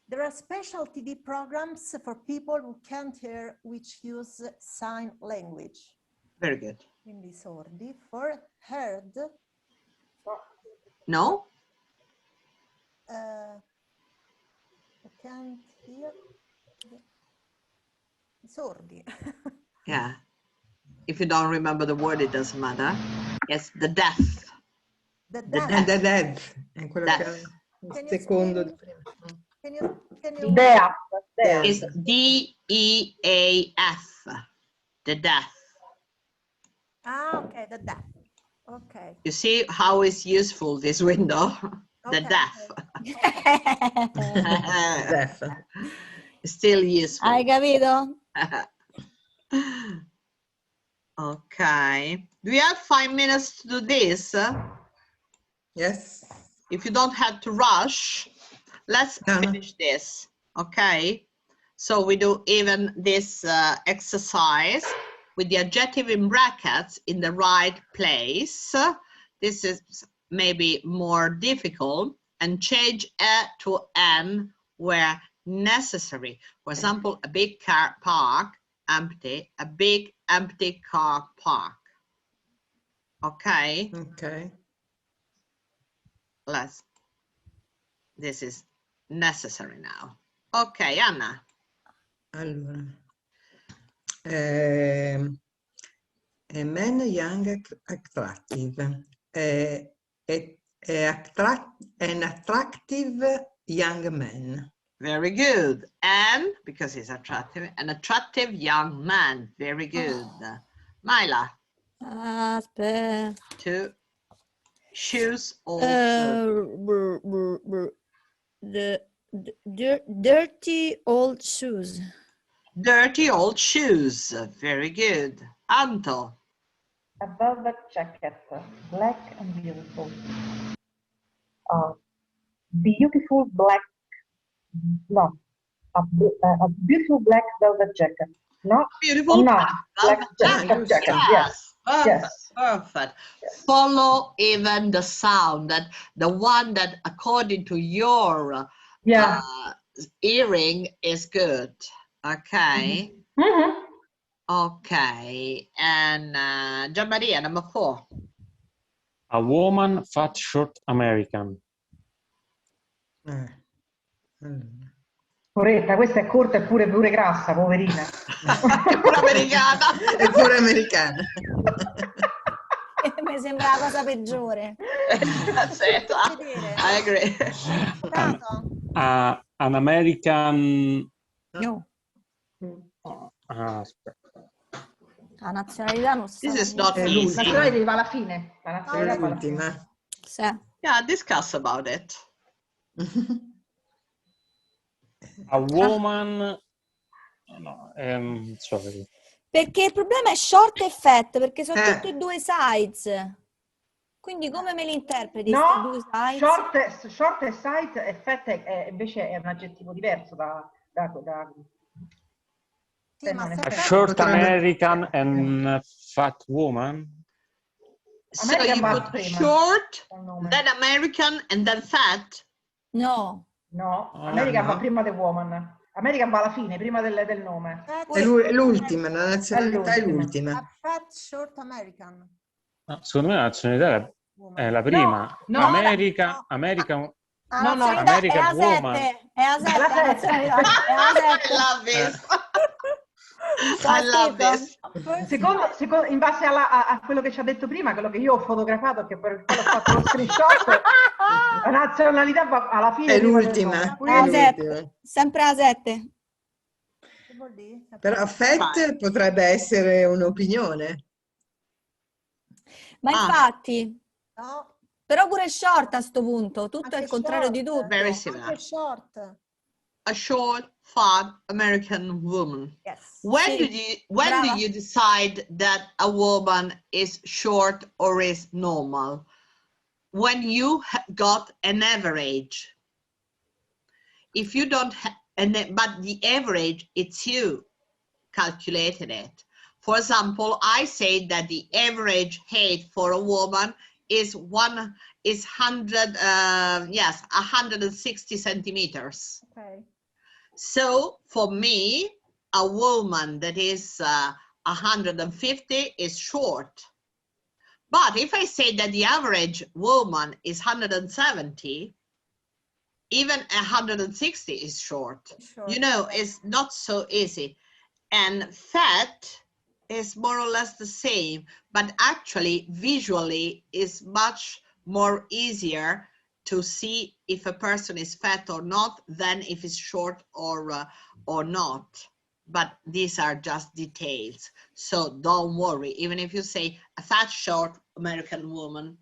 There are special TV programs for people who can't hear, which use sign language. Very good. Quindi sordi. For heard. No? can't hear. Sordi. Yeah. If you don't remember the word, it doesn't matter. Yes, the deaf. The The deaf. The dead, è quello che Deaf. il secondo di prima. Can you Deaf. It's D-E-A-F. The deaf. Ah, okay, the deaf. Okay. You see how it's useful, this window? The Okay, deaf. Deaf. Still useful. Hai capito? Okay. Do we have 5 minutes to do this? Yes. If you don't have to rush, let's finish this. Okay. So we do even this exercise with the adjective in brackets in the right place. This is maybe more difficult, and change a to an where necessary. For example, a big car park, empty, a big empty car park. Okay. Okay. This is necessary now. Okay, Anna. Allora. A man young attractive. An attractive young man. Very good. And because he's attractive, an attractive young man. Very good. Myla. Aspetta. To shoes or the dirty old shoes. dirty old shoes. Very good. Anto. A velvet jacket, black and beautiful. Beautiful black, no, a beautiful black velvet jacket. No, Beautiful no, black black jacket. jacket. Yes. Perfect. Yes. Perfect. Follow even the sound, that the one that according to your hearing is good. Okay. Mm-hmm. Okay. And Gian Maria, number 4. A woman, fat, short American. Poretta, questa è corta e pure grassa, poverina. È pure americana. È pure americana. Mi sembra la cosa peggiore. I agree. An American... No. Aspetta. La nazionalità non sta. This is not La easy. nazionalità va alla fine. La È nazionalità va alla fine. l'ultima. Sì. Yeah, discuss about it. A woman... No, sorry. Perché il problema è short e fat, perché sono tutti e due size. Quindi come me li interpreti questi due size? Short e size e fat invece è un aggettivo diverso da A short American and fat woman. So you put short, then American, and then fat? No. No, American va prima del woman. American va alla fine, prima del nome. È l'ultima, la nazionalità è l'ultima. A fat short American. No, secondo me la nazionalità è la prima. No, American American woman. È la 7. I love this. I love this. Secondo, in base a quello che ci ha detto prima, quello che io ho fotografato, che poi ho fatto lo screenshot, la nazionalità va alla fine. È l'ultima. Sempre la 7. Però fat potrebbe essere un'opinione. Ma infatti, però pure short a sto punto, tutto è il contrario di tutto. Very similar. Short. A short, fat American woman. Yes. When do you decide that a woman is short or is normal? When you got an average. If you don't have, but the average, it's you calculated it. For example, I say that the average height for a woman is 160 centimeters. Okay. So for me, a woman that is 150 is short. But if I say that the average woman is 170, even 160 is short. Short, You know, okay. it's not so easy. And fat is more or less the same, but actually visually is much more easier to see if a person is fat or not than if it's short or not. But these are just details, so don't worry. Even if you say a fat, short American woman,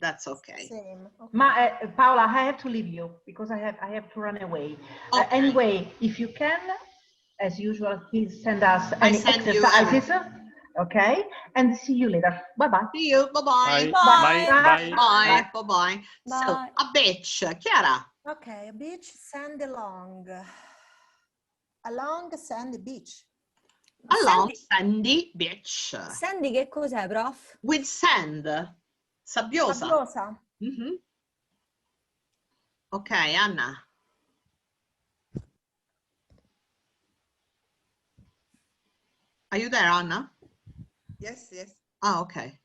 that's okay. Same. Okay. Ma Paola, I have to leave you because I have to run away. Okay. Anyway, if you can, as usual, please send us I any send you exercises. Okay, and see you later. Bye bye. See you. Bye-bye. Bye. Bye. Bye. Bye-bye. So, Bye. a beach. Chiara. Okay, a beach, sandy long. Along a sandy beach. Along Sandy, sandy beach. Sandy che cos'è, prof? With sand. Sabbiosa. Sabbiosa. Ok, Anna. Are you there, Anna? Yes, yes. Ah, okay.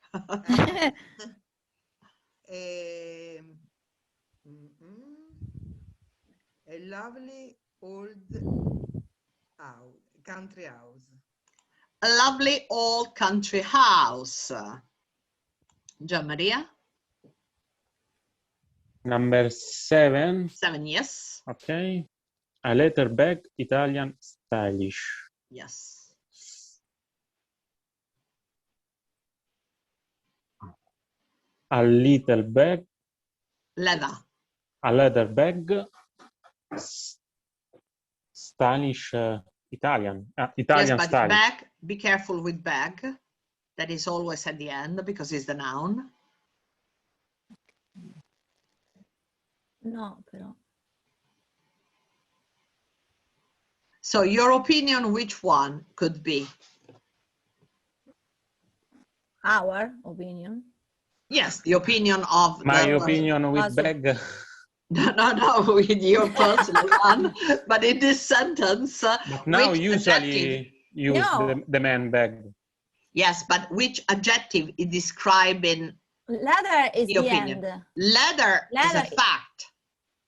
A lovely old house, country house. A lovely old country house. Gian Maria? Number 7. 7, yes. Okay. A leather bag, Italian stylish. Yes. A little bag, Leather. a leather bag, stylish Italian. Italian Yes, but stylish. bag, be careful with bag. That is always at the end because it's the noun. No, però. So your opinion, which one could be? Our opinion. Yes, the opinion of My the opinion with Also. bag. no, with your personal one. But in this sentence, But now which adjective? usually use No. the man bag. Yes, but which adjective is describing Leather is the the opinion? end. Leather is a Leather- fact.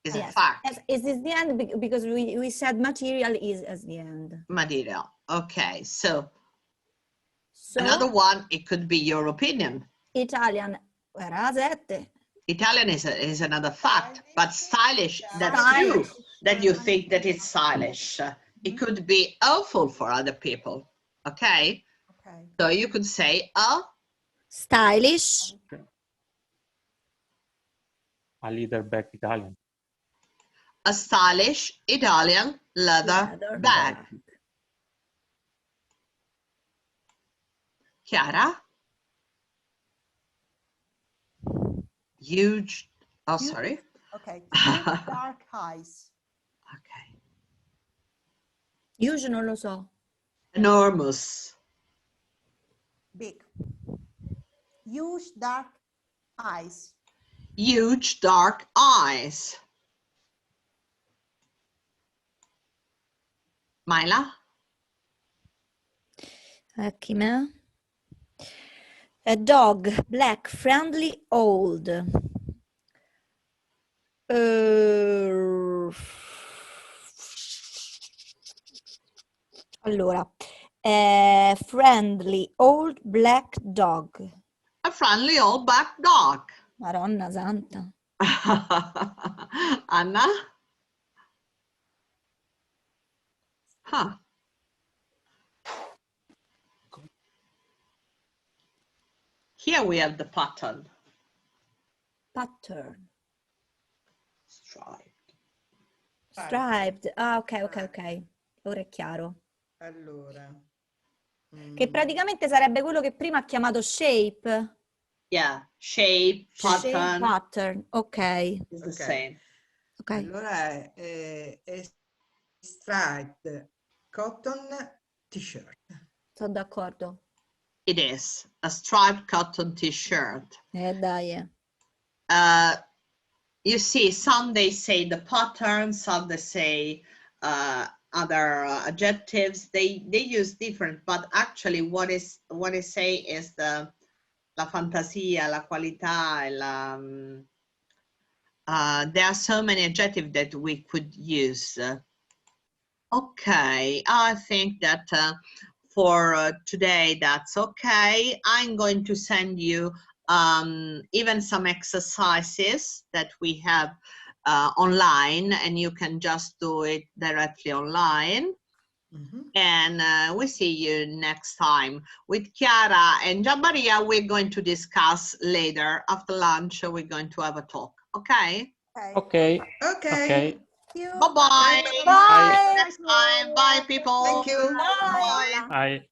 Is a Yes, fact. yes, it is the end because we said material is as the end. Material. Okay, so So, another one, it could be your opinion. Italian era 7. Italian is another fact, but stylish, that's Stylish. you, that you think that it's stylish. It could be awful for other people, okay? Okay. So you could say a Stylish. A leather bag, Italian. stylish Italian leather Leather bag. Chiara? Huge, oh, sorry. Okay, huge dark eyes. Okay. Huge non lo so. Enormous. Big. Huge dark eyes. Huge dark eyes. Myla? Kime? A dog, black, friendly, old. Allora, friendly, old, black dog. A friendly old black dog. Madonna santa. Anna? Huh. Here we have the pattern. Pattern. Striped. Striped. Ah, ok, ok, ok. Ora è chiaro. Allora. Che praticamente sarebbe quello che prima ha chiamato shape. Yeah, shape, Shape, pattern. pattern. Ok. Is the same. Ok. Allora è striped cotton t-shirt. Sono d'accordo. It is a striped cotton t-shirt. Dai. You see, some they say the pattern, some they say other adjectives. They use different, but actually what I say is la fantasia, la qualità, there are so many adjectives that we could use. Okay, I think that for today, that's okay. I'm going to send you even some exercises that we have online, and you can just do it directly online. And we see you next time. With Chiara and Gianmaria, we're going to discuss later. After lunch, we're going to have a talk. Okay? Okay. Okay. Bye-bye. Bye. Next time. Bye, people. Thank you. Bye. Bye.